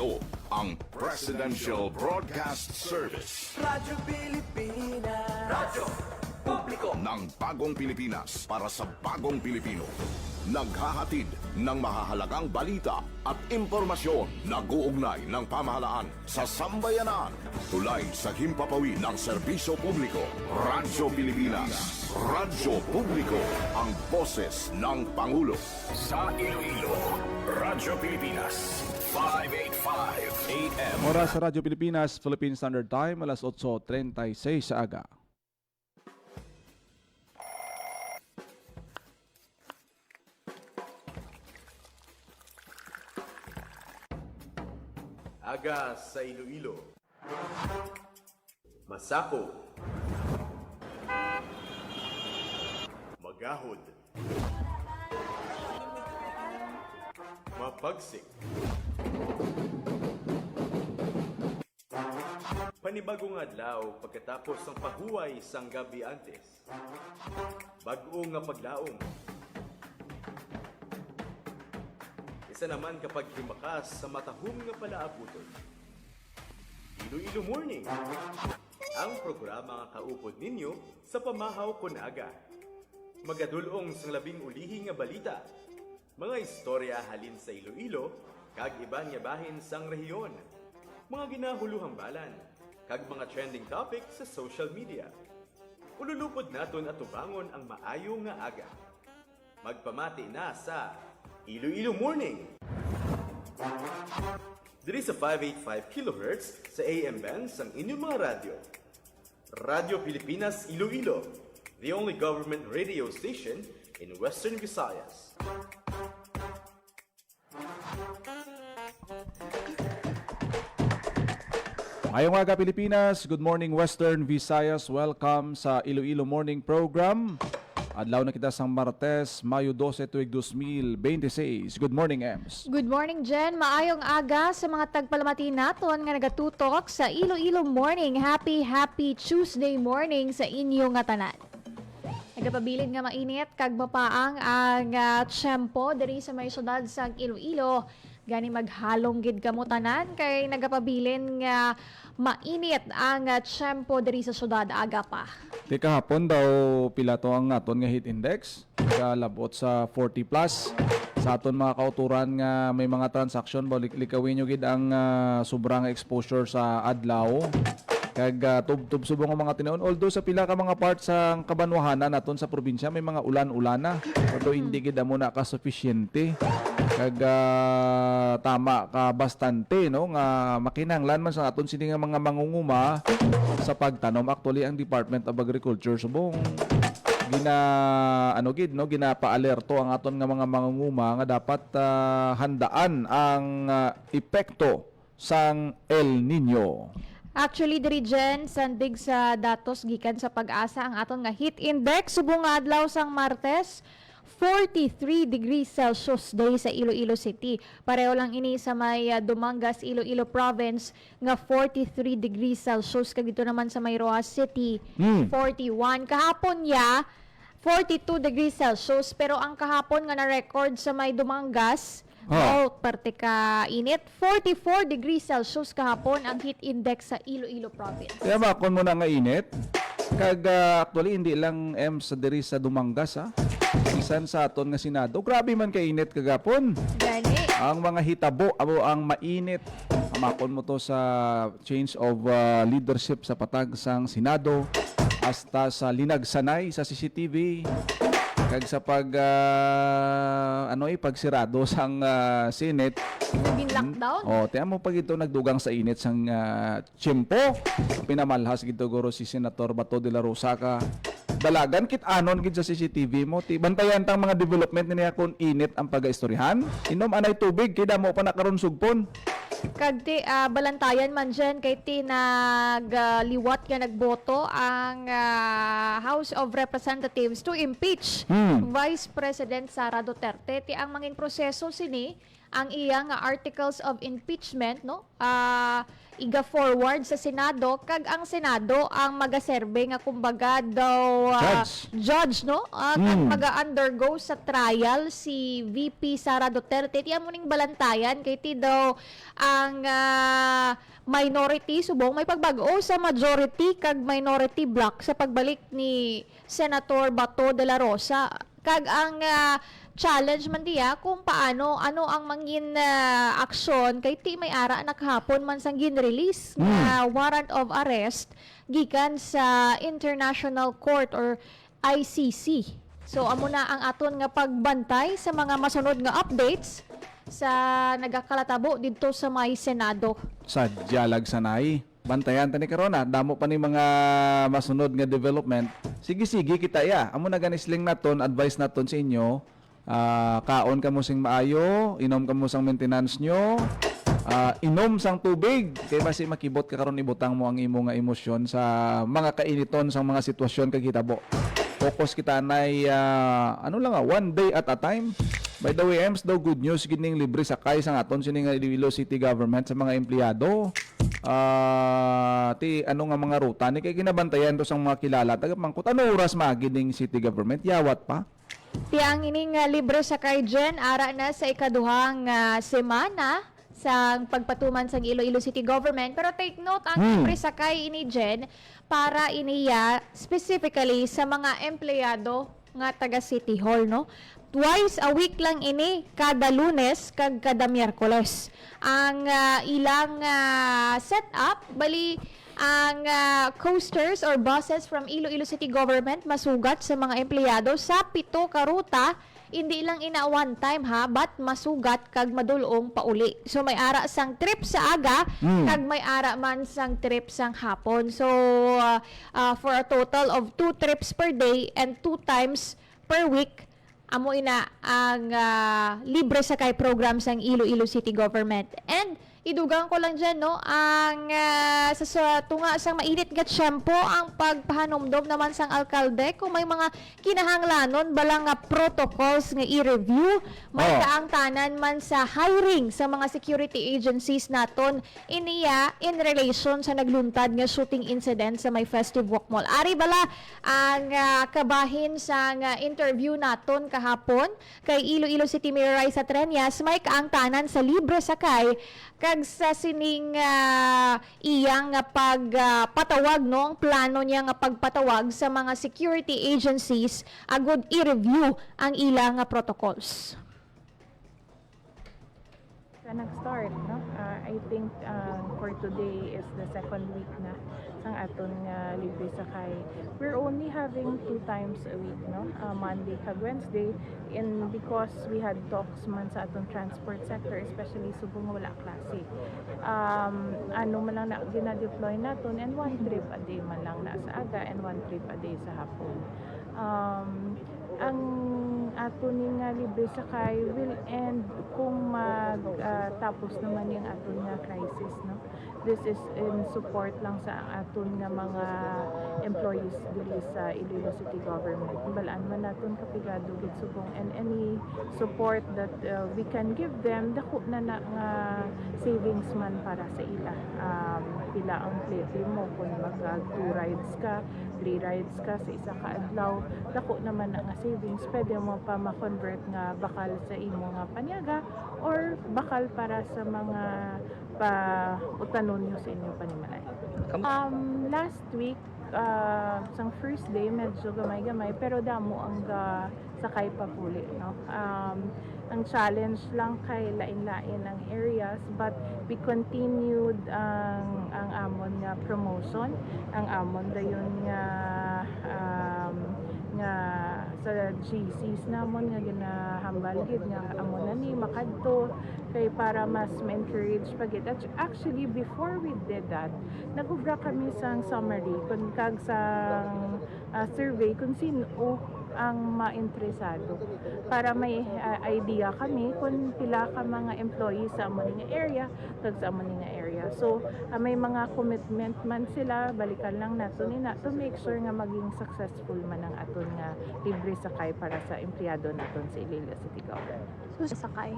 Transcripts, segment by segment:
Ito ang Presidential Broadcast Service. Radyo Pilipinas. Radyo Publiko Ng bagong Pilipinas para sa bagong Pilipino. Naghahatid ng mahahalagang balita at impormasyon na guugnay ng pamahalaan sa sambayanan. Tulay sa himpapawid ng serbisyo publiko. Radyo Pilipinas. Radyo Publiko. Ang boses ng Pangulo. Sa Iloilo, Radyo Pilipinas. 585 AM. Oras sa Radyo Pilipinas, Philippine Standard Time, alas 8:36 sa aga. Aga sa Iloilo. Masako. Magahod. Mapagsik. Panibagong adlaw pagkatapos ng pahuway sang gabi antes. Bag-o nga paglaom. Isa naman kapag himakas sa matahong nga palaabuton. Iloilo Morning, ang programa nga kaupod ninyo sa pamahaw kon aga. Magadulong sang labing ulihi nga balita, mga istorya halin sa Iloilo, kag iban nga bahin sang rehiyon, mga ginahuluhang balan, kag mga trending topic sa social media. Ululupod naton at tubangon ang maayo nga aga. Magpamati na sa Iloilo Morning. Diri sa 585 kHz sa AM bands ang inyong mga radyo. Radyo Pilipinas Iloilo, the only government radio station in Western Visayas. Ngayong aga Pilipinas, good morning Western Visayas. Welcome sa Iloilo Morning Program. Adlaw na kita sang Martes, Mayo 12, tuig 2026. Good morning, Ems. Good morning, Jen. Maayong aga sa mga tagpalamati naton nga nagatutok sa Iloilo Morning. Happy Tuesday morning sa inyo nga tanan. Nagapabilin nga mainit kag mapaang ang tiyempo diri sa may syudad sa Iloilo. Gani maghalong gid kamo tanan kay nagapabilin nga mainit ang tiyempo diri sa syudad aga pa. Di kahapon daw pila to ang aton nga heat index. Kalabot sa 40 plus. Sa aton mga kauturan nga may mga transaction likawin nyo gid ang sobrang exposure sa adlaw. Kag tub-tub subong ang mga tinuon. Although sa pila ka mga parts sa kabanwahanan naton sa probinsya may mga ulan-ulana. Although hindi gid mo na ka sufficiente. Kag tama ka bastante no nga makinahanglan man sa aton sini nga mga mangunguma sa pagtanom. Actually ang Department of Agriculture subong ginapa-alerto ang aton nga mga mangunguma nga dapat handaan ang epekto sang El Nino. Actually, diri Jen, sandig sa datos gikan sa pag-asa ang aton nga heat index subong nga adlaw sang Martes. 43 degrees Celsius day sa Iloilo City. Pareho lang ini sa may Dumangas, Iloilo Province nga 43 degrees Celsius. Kag dito naman sa may Roas City, 41. Kahapon 42 degrees Celsius. Pero ang kahapon nga na-record sa may Dumangas, parte ka init. 44 degrees Celsius kahapon ang heat index sa Iloilo Province. Kaya bakon mo na nga init? Kag actually hindi lang sa diri sa Dumangas isan sa aton nga Senado. Grabe man kay init kagapon. Gani. Ang mga hitabo ang mainit. Amakon mo to sa change of leadership sa patag sang Senado hasta sa linagsanay sa CCTV. Kag sa pagsirado sang Senate. Naging lockdown? Tiyan mo pag ito nagdugang sa init sang tiyempo. Pinamalhas gito guro si Senator Bato de la Rosa ka. Dalagan kit anon gid sa CCTV mo. Bantayan tang mga development niya kung init ang pag-istoryahan. Inom anay tubig kay damo pa nakaron sugpon. Kag ti balantayan man dyan kay ti nagliwat nga nagboto ang House of Representatives to impeach Vice President Sara Duterte. Ti ang mangin proseso sini ang iyang articles of impeachment, no? Iga forward sa Senado, kag ang Senado ang magaserbe nga kumbaga daw judge, no? Kag maga-undergo sa trial si VP Sara Duterte. Tiyan mo ning balantayan kay ti daw ang minority subong may pagbago sa majority kag minority block sa pagbalik ni Senator Bato de la Rosa. Kag ang challenge man diya kung paano ano ang mangin aksyon kay ti may ara naghapon man sang gin-release nga warrant of arrest gikan sa International Court or ICC. So amo na ang aton nga pagbantay sa mga masunod nga updates sa nagakalatabo didto sa may Senado. Sa dialag sanay. Bantayan tani karon damo pa ni mga masunod nga development. Sige kita ya. Amo na ganisling naton, advice naton sa inyo. Kaon ka mo sing maayo, inom ka mo sang maintenance nyo, inom sang tubig kay basi makibot ka karon ibutang mo ang imo nga emosyon sa mga kainiton sang mga sitwasyon kay hitabo. Focus kita nay ano lang one day at a time. By the way, Ems, daw good news gining libre sakay sang aton sining Iloilo City Government sa mga empleyado. Ti ano nga mga ruta ni kay ginabantayan to sang mga kilala taga mangkot ano oras magining city government yawat pa. Tiyang ining libre sakay Jen ara na sa ikaduhang semana sa pagpatuman sa Iloilo City Government, pero take note ang libre sakay ini Jen para iniya specifically sa mga empleyado nga taga City Hall, no? Twice a week lang ini, kada Lunes kag kada Miyerkules. Ang ilang setup bali ang coasters or buses from Iloilo City Government masugat sa mga empleyado sa 7 ka ruta, hindi lang ina one time ha, but masugat kag madulong pauli. So may ara sang trip sa aga kag may ara man sang trip sang hapon. So for a total of 2 trips per day and 2 times per week amo ina ang libre sakay program sang Iloilo City Government. And idugang ko lang dyan, no, ang sa tunga sang mainit nga tiyempo ang pagpahanomdom naman sang alkalde kung may mga kinahanglanon balang nga protocols nga i-review, may kaangtanan man sa hiring sa mga security agencies naton iniya in relation sa nagluntad nga shooting incident sa may Festive Walk Mall. Ari bala ang kabahin sang interview naton kahapon kay Iloilo City Mayor Raisa Treñas, may kaangtanan sa libre sakay kag sa sining iyang pagpatawag, no, ang plano niya nga pagpatawag sa mga security agencies agud i-review ang ilang protocols. Nag-start, no? I think for today is the 2nd week na sang aton nga libre sakay. We're only having 2 times a week, no? Monday kag Wednesday, and because we had talks man sa aton transport sector, especially subong wala klase. Ano man lang na gina-deploy naton, and 1 trip a day man lang na sa aga and 1 trip a day sa hapon. Ang aton nga libre sakay will end kung tapos naman yung aton nga crisis, no? This is in support lang sa aton nga mga employees dili sa Iloilo City Government. Balaan man naton kapigado gid subong, and any support that we can give them, dako na nga savings man para sa ila. Pila ang plate mo kung mag 2 rides ka, 3 rides ka sa isa ka adlaw, dako naman na nga savings. Pwede mo pa ma-convert nga bakal sa imo nga panyaga or bakal para sa mga utanon nyo sa inyong panimalay. Last week, sang first day, medyo gamay-gamay, pero damo ang sakay pa puli, no? Ang challenge lang kay lain-lain ang areas, but we continued ang amon nga promotion, ang amon dayon nga sa GCs namon nga ginahambal gid nga amon na ni makadto kay para mas ma-encourage pagit. Actually, before we did that, nagubra kami sang summary kung kag sang survey kung sino ang ma-interesado para may idea kami kung pila ka mga employees sa amon nga area kag sa amon nga area. So may mga commitment man sila, balikan lang nato nina to make sure nga maging successful man ang aton nga libre sakay para sa empleyado naton sa Iloilo City Government. So sakay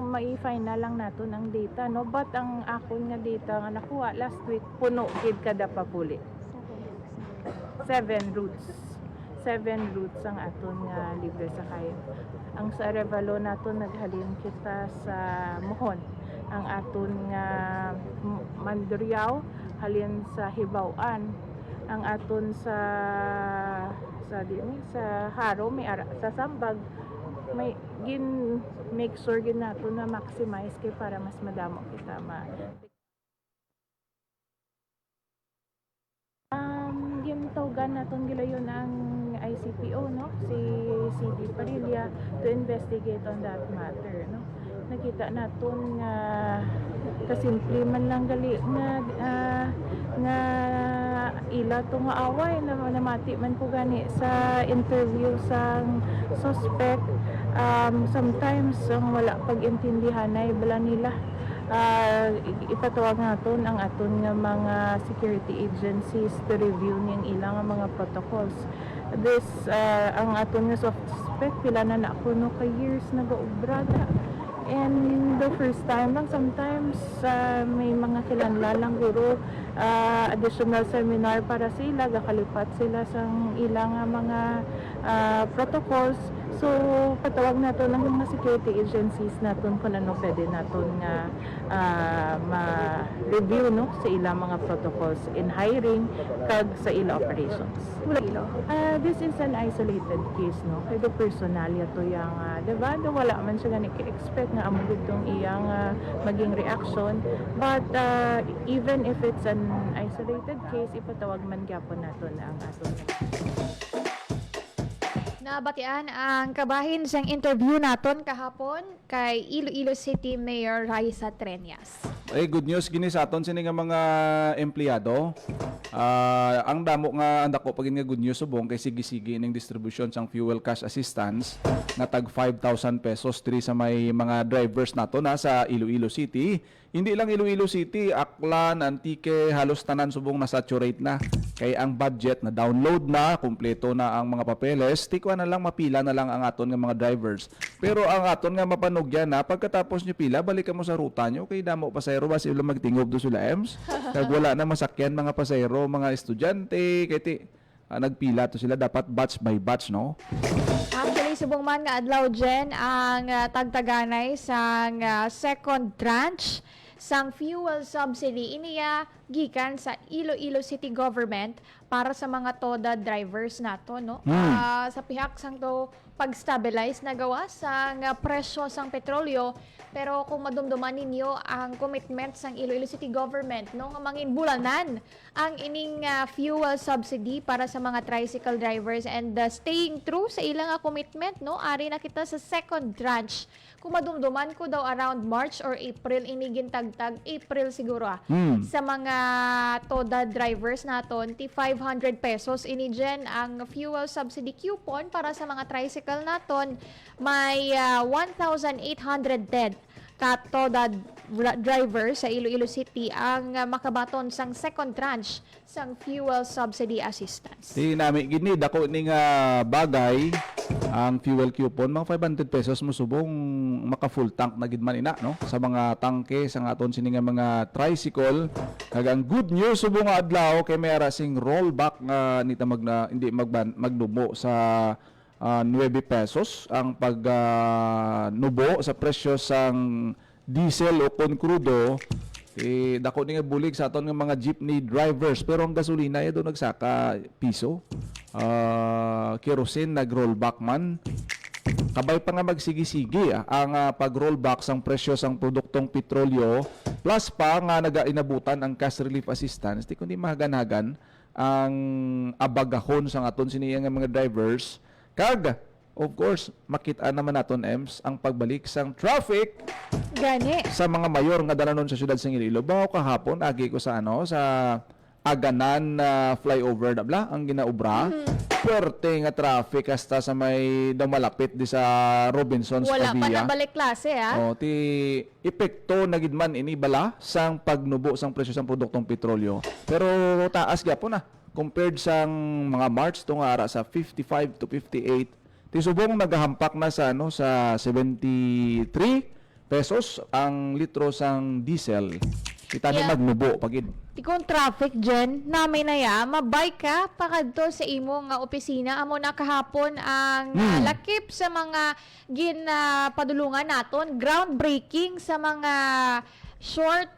mai-find na lang nato ang data, no? But ang akon nga data nga nakuha last week, puno gid kada papuli. 7 routes. 7 routes ang aton nga libre sakay. Ang sa Arevalo nato naghalin kita sa Mohon. Ang aton nga Mandurriao halin sa Hibaw-an. Ang aton sa Haro may sa Sambag may make sure gid nato na maximize kay para mas madamo kita gintawagan naton gilayon ang ICPO, no, si CD Parilla to investigate on that matter, no. Nakita naton nga kasimple man lang gali nga ila to nga away na namati man ko gani sa interview sang suspect. Sometimes wala pag-intindihan ay bala nila. Ipatawag naton ang aton nga mga security agencies to review niyang ilang mga protocols. This ang aton nga suspect pila na kuno ka years nagaobrada. And the first time lang, sometimes may mga kinalalang guro, additional seminar para sila, gakalipat sila sa ilang mga protocols. So, patawag nato ng mga security agencies naton kung ano pwede naton nga ma-review, no, sa ilang mga protocols in hiring kag sa ilang operations. This is an isolated case, no, kaya personalya to yung, diba, wala man siya ganit ka-expect nga amugod tong iyang maging reaction. But even if it's an isolated case, ipatawag man gyapon naton ang aton. Nabatian ang kabahin sang interview naton kahapon kay Iloilo City Mayor Raisa Treñas. Good news gini sa aton sini nga mga empleyado. Ang damo nga andako pagin nga good news subong kay sige-sige ning distribution sang fuel cash assistance nga tag 5,000 pesos diri sa may mga drivers nato na sa Iloilo City. Hindi lang Iloilo City, Aklan, Antique, halos tanan subong na saturate na. Kay ang budget na download na, kumpleto na ang mga papeles, tikwa na lang mapila na lang ang aton nga mga drivers. Pero ang aton nga mapanugyan na pagkatapos nyo pila, balik ka mo sa ruta nyo kay damo pasayro ba sila magtingob do sila EMS. Kag wala na masakyan mga pasayro, mga estudyante, kay nagpila to sila dapat batch by batch, no? Actually, subong man nga adlaw Jen ang tagtaganay sang second tranche sang fuel subsidy iniya gikan sa Iloilo City Government para sa mga TODA drivers nato, no? Sa pihak sang to pag-stabilize na gawa sang presyo sang petrolyo, pero kung madumduman ninyo ang commitment sang Iloilo City Government, no, nga mangin bulanan ang ining fuel subsidy para sa mga tricycle drivers and staying true sa ilang commitment, no, ari na kita sa second tranche. Kung madumduman ko daw around March or April, inigin tagtag April siguro sa mga TODA drivers naton, 500 pesos inigen ang fuel subsidy coupon para sa mga tricycle naton, may 1,810 ka TODA driver sa Iloilo City ang makabaton sang second tranche sang fuel subsidy assistance. Di nami gini dako ning bagay ang fuel coupon mga 500 pesos mo subong maka full tank na gid man ina, no, sa mga tangke sa aton sini nga mga tricycle. Kag ang good news subong adlaw kay may sing rollback nga nita hindi magnubo sa 9 pesos ang pag nubo sa presyo sang diesel o kon crudo. Dako ni nga bulig sa aton nga mga jeepney drivers, pero ang gasolina do nagsaka piso. Kerosene nag-rollback man. Kabay pa nga magsigi-sigi ang pag-rollback sang presyo sang produktong petrolyo, plus pa nga nagainabutan ang cash relief assistance. Di kundi mahaganagan ang abagahon sang aton siniya nga mga drivers. Kag, of course, makita naman naton EMS ang pagbalik sang traffic Gani. sa mga mayor nga dalanon sa syudad sang Iloilo. Bawo kahapon agi ko sa sa Aganan flyover na bla ang ginaubra. Puwerte nga traffic hasta sa may malapit di sa Robinsons Wala pa Pavia. na balik klase Ti epekto na gid man ini bala sang pagnubo sang presyo sang produktong petrolyo. Pero taas gyapon na compared sang mga March tong ara sa 55 to 58 Tisubong nagahampak na sa ano sa 73 pesos ang litro sang diesel. Kita ni Yeah. magnubo pagid. Tikong traffic dyan, namin na ya, mabike ka pakadto sa imong nga opisina. Amo na kahapon ang lakip sa mga ginapadulungan naton, groundbreaking sa mga short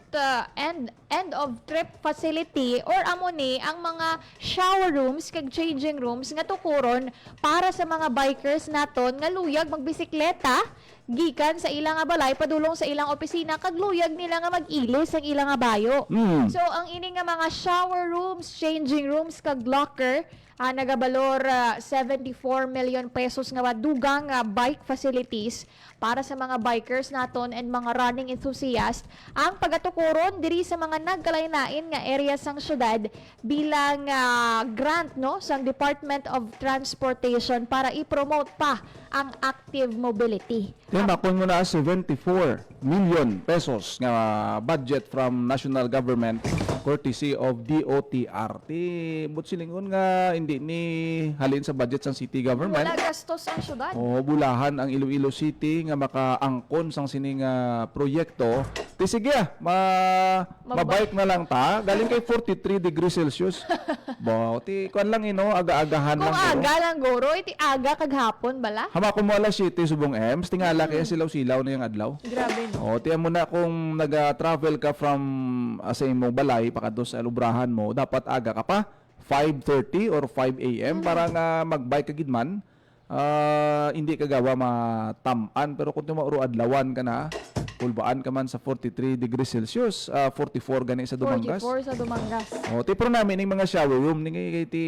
end of trip facility or amo ni ang mga shower rooms kag changing rooms nga tukuron para sa mga bikers naton nga luyag magbisikleta gikan sa ilang nga balay padulong sa ilang opisina kag luyag nila nga mag-ilis ang ilang nga bayo. So ang ini nga mga shower rooms, changing rooms kag locker nagabalor 74 million pesos nga dugang bike facilities para sa mga bikers naton and mga running enthusiast ang pagatukuron diri sa mga nagkalain-lain nga area sang syudad bilang grant no sang Department of Transportation para i-promote pa ang active mobility. Yan nakon mo na 74 million pesos nga budget from national government courtesy of DOTR. Ti silingon nga hindi ni halin sa budget sang city government. Wala gastos ang syudad. O bulahan ang Iloilo City nga makaangkon sang sining proyekto. Ti sige mabike na lang ta galing kay 43 degrees Celsius. Bo ti kuan lang aga-agahan Kung lang. aga lang goro, iti aga kag hapon bala. Hama ko mo alas 7 subong EMS tingala kaya silaw-silaw na yung adlaw. Grabe no. O tiyan mo na kung nag-travel ka from sa imong balay pakadto sa lubrahan mo, dapat aga ka pa 5:30 or 5 AM para nga magbike ka gid man. Hindi ka gawa matamaan pero kung tumauro adlawan ka na, pulbaan ka man sa 43 degrees Celsius, 44 gani sa Dumangas. 44 sa Dumangas. O ti pro namin ning mga shower room ning ti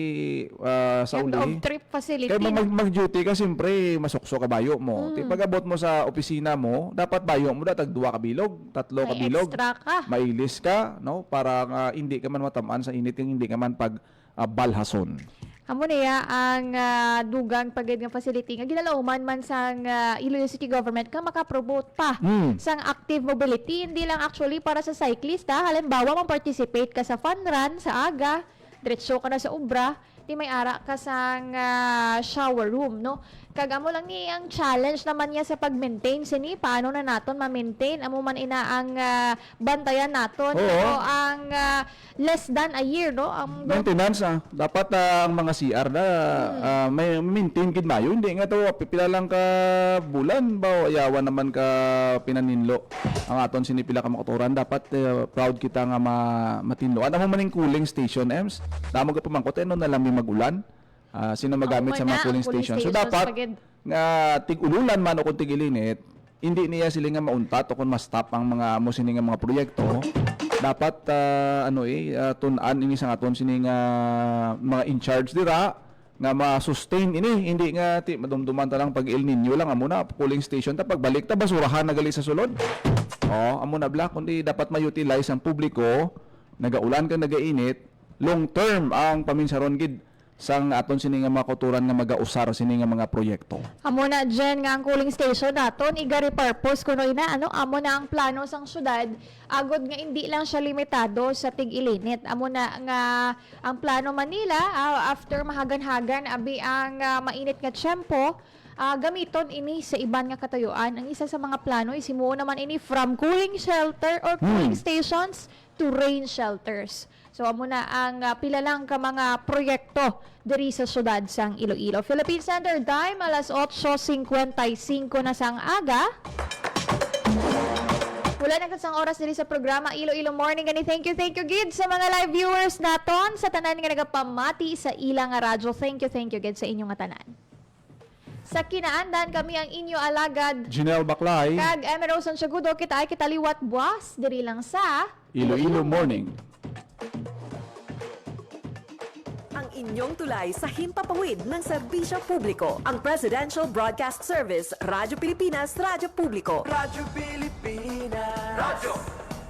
sa End uli. of trip facility. Kaya mag-duty ka, siyempre, masukso ka bayo mo. Ti pag-abot mo sa opisina mo, dapat bayo mo datag 2 ka bilog, 3 ka May bilog. extra ka. Mailis ka, no? Para hindi ka man matamaan sa init, yung hindi ka man balhason. Amo niya ang dugang pagid nga facility nga ginalauman man sang Iloilo City Government nga makapromote pa sang active mobility, hindi lang actually para sa cyclist halimbawa participate ka sa fun run sa aga, diretso ka na sa ubra, di may ara ka sang shower room no. Kag amo lang ni ang challenge naman niya sa pag-maintain sini paano na naton ma-maintain amo man ina ang bantayan naton Oo. o ang less than a year no ang Maintenance, dapat ang mga CR na may maintain gid mayo. Hindi nga to pipila lang ka bulan ba ayawan naman ka pinaninlo. Ang aton sinipila ka makaturan dapat proud kita nga matinlo. Ano mo maning cooling station EMS? Damo ka pamangkot no na lang may magulan. Sino magamit sa mga cooling station. So dapat nga tig-ululan man o kung tig-ilinit, hindi niya sila nga mauntat o kung ma-stop ang mga mo sini nga mga proyekto. Dapat tun-an ini sa aton sini nga mga in charge dira nga ma-sustain ini, hindi nga madumduman ta lang pag El Nino lang amo na cooling station ta pagbalik ta basurahan na gali sa sulod. Amo na black kundi dapat ma-utilize ang publiko, nagaulan ka nagainit, long term ang paminsaron gid sang aton sini nga mga kauturan nga magausar sini nga mga proyekto. Amo na dyan nga ang cooling station naton iga repurpose kuno ina amo na ang plano sang syudad agod nga hindi lang siya limitado sa tig-ilinit. Amo na nga ang plano Manila after mahagan-hagan abi ang mainit nga tiyempo gamiton ini sa iban nga katayuan. Ang isa sa mga plano isimuo naman ini from cooling shelter or cooling stations to rain shelters. So amo na ang pila lang ka mga proyekto diri sa syudad sang Iloilo. Philippine Standard Time alas 8:55 na sang aga. Wala na kasang oras diri sa programa Iloilo Morning. Gani thank you gid sa mga live viewers naton sa tanan nga nagapamati sa ilang radyo. Thank you gid sa inyong nga tanan. Sa kinaandan kami ang inyo alagad Janelle Baclay, kag Emerald Santiagudo kita ay kitaliwat buwas diri lang sa Iloilo Morning. Ang inyong tulay sa himpapawid ng serbisyo publiko. Ang Presidential Broadcast Service, Radyo Pilipinas, Radyo Publiko. Radyo Pilipinas. Radyo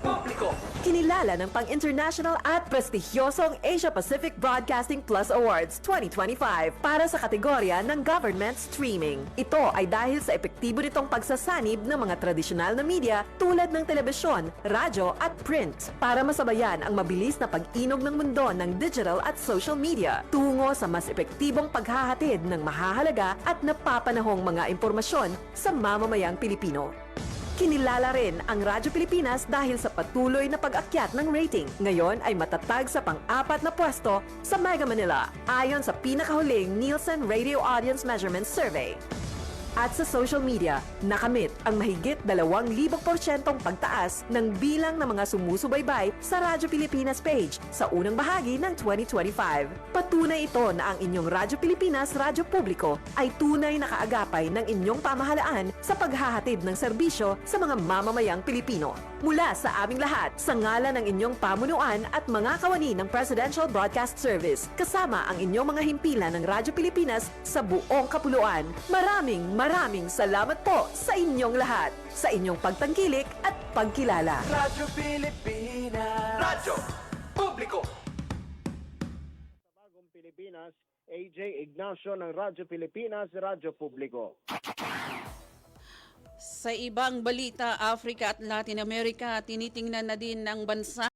Publiko. Publiko. Kinilala ng pang-international at prestigyosong Asia Pacific Broadcasting Plus Awards 2025 para sa kategorya ng Government Streaming. Ito ay dahil sa epektibo nitong pagsasanib ng mga tradisyonal na media tulad ng telebisyon, radyo at print para masabayan ang mabilis na pag-inog ng mundo ng digital at social media tungo sa mas epektibong paghahatid ng mahahalaga at napapanahong mga impormasyon sa mamamayang Pilipino. Kinilala rin ang Radyo Pilipinas dahil sa patuloy na pag-akyat ng rating. Ngayon ay matatag sa pang-4 na pwesto sa Mega Manila ayon sa pinakahuling Nielsen Radio Audience Measurement Survey. At sa social media, nakamit ang mahigit 2,000% pagtaas ng bilang ng mga sumusubaybay sa Radyo Pilipinas page sa unang bahagi ng 2025. Patunay ito na ang inyong Radyo Pilipinas Radyo Publiko ay tunay na kaagapay ng inyong pamahalaan sa paghahatid ng serbisyo sa mga mamamayang Pilipino. Mula sa aming lahat, sa ngalan ng inyong pamunuan at mga kawani ng Presidential Broadcast Service, kasama ang inyong mga himpilan ng Radyo Pilipinas sa buong kapuluan, Maraming salamat po sa inyong lahat, sa inyong pagtangkilik at pagkilala. Radyo Pilipinas. Radyo Publiko. Bagong Pilipinas, AJ Ignacio ng Radyo Pilipinas, Radyo Publiko. Sa ibang balita, Africa at Latin America, tinitingnan na din ng bansa